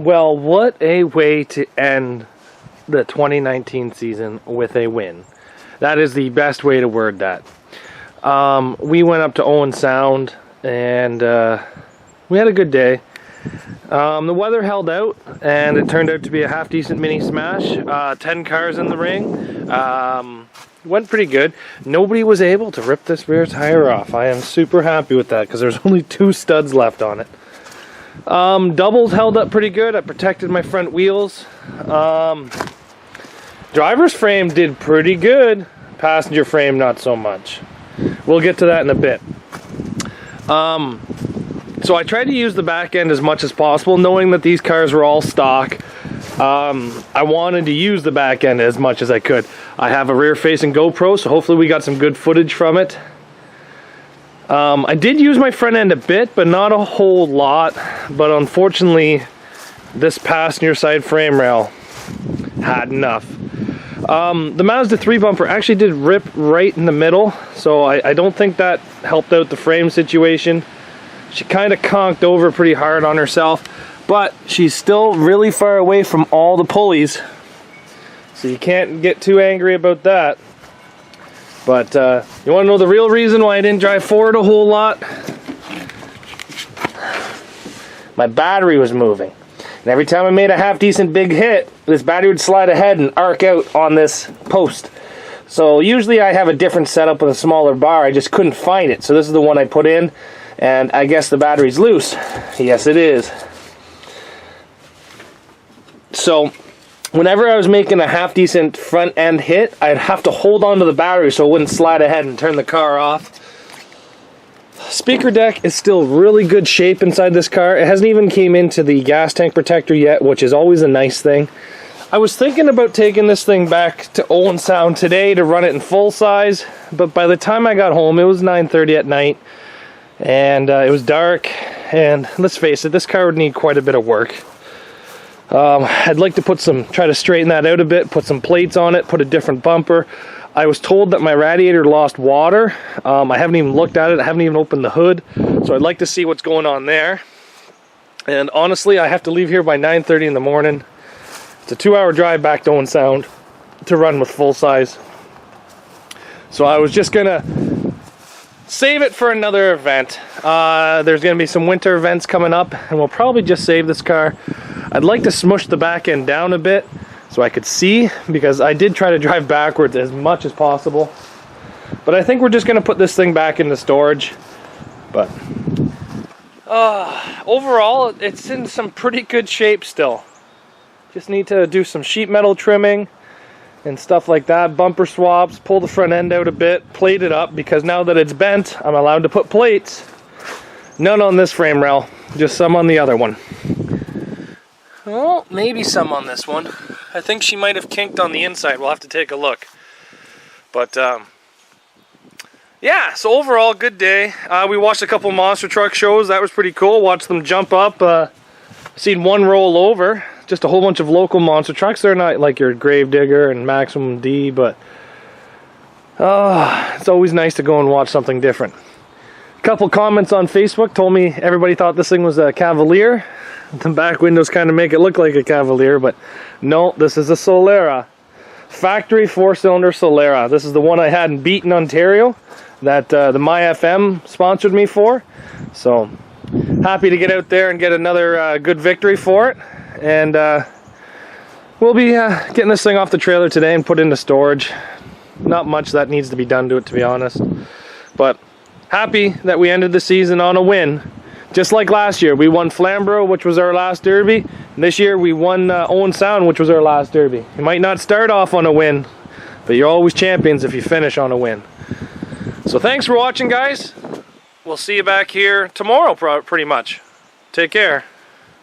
Well, what a way to end the 2019 season with a win. That is the best way to word that. We went up to Owen Sound and we had a good day. The weather held out and it turned out to be a half decent mini smash. 10 cars in the ring. Went pretty good. Nobody was able to rip this rear tire off. I am super happy with that because there's only 2 studs left on it. Doubles held up pretty good. I protected my front wheels. Driver's frame did pretty good. Passenger frame not so much. We'll get to that in a bit. So I tried to use the back end as much as possible, knowing that these cars were all stock. I wanted to use the back end as much as I could. I have a rear facing GoPro, so hopefully we got some good footage from it. I did use my front end a bit, but not a whole lot. But unfortunately, this passenger side frame rail had enough. The Mazda 3 bumper actually did rip right in the middle, so I don't think that helped out the frame situation. She kind of conked over pretty hard on herself, but she's still really far away from all the pulleys, so you can't get too angry about that. But you want to know the real reason why I didn't drive forward a whole lot? My battery was moving. And every time I made a half decent big hit, this battery would slide ahead and arc out on this post. So usually I have a different setup with a smaller bar. I just couldn't find it. So this is the one I put in. And I guess the battery's loose. Yes, it is. So whenever I was making a half decent front end hit, I'd have to hold on to the battery so it wouldn't slide ahead and turn the car off. Speaker deck is still really good shape inside this car. It hasn't even came into the gas tank protector yet, which is always a nice thing. I was thinking about taking this thing back to Owen Sound today to run it in full size, but by the time I got home, it was 9:30 at night, and it was dark, and let's face it, this car would need quite a bit of work. I'd like to try to straighten that out a bit, put some plates on it, put a different bumper. I was told that my radiator lost water. I haven't even looked at it. I haven't even opened the hood. So I'd like to see what's going on there. And honestly, I have to leave here by 9:30 in the morning. It's a 2-hour drive back to Owen Sound to run with full size. So I was just gonna save it for another event. There's gonna be some winter events coming up, and we'll probably just save this car. I'd like to smush the back end down a bit so I could see, because I did try to drive backwards as much as possible. But I think we're just going to put this thing back into storage. But overall, it's in some pretty good shape still. Just need to do some sheet metal trimming and stuff like that. Bumper swaps, pull the front end out a bit, plate it up, because now that it's bent, I'm allowed to put plates. None on this frame rail, just some on the other one. Well, maybe some on this one. I think she might have kinked on the inside. We'll have to take a look. But, yeah, so overall, good day. We watched a couple monster truck shows. That was pretty cool. Watched them jump up. Seen one roll over. Just a whole bunch of local monster trucks. They're not like your Gravedigger and Maximum D, but it's always nice to go and watch something different. A couple comments on Facebook told me everybody thought this thing was a Cavalier. The back windows kind of make it look like a Cavalier, but no, this is a Solara. Factory 4-cylinder Solara. This is the one I had in Beaton, Ontario, that the MyFM sponsored me for. So, happy to get out there and get another good victory for it. And we'll be getting this thing off the trailer today and put into storage. Not much that needs to be done to it, to be honest. But happy that we ended the season on a win. Just like last year, we won Flamborough, which was our last derby. And this year we won Owen Sound, which was our last derby. You might not start off on a win, but you're always champions if you finish on a win. So thanks for watching, guys. We'll see you back here tomorrow, pretty much. Take care.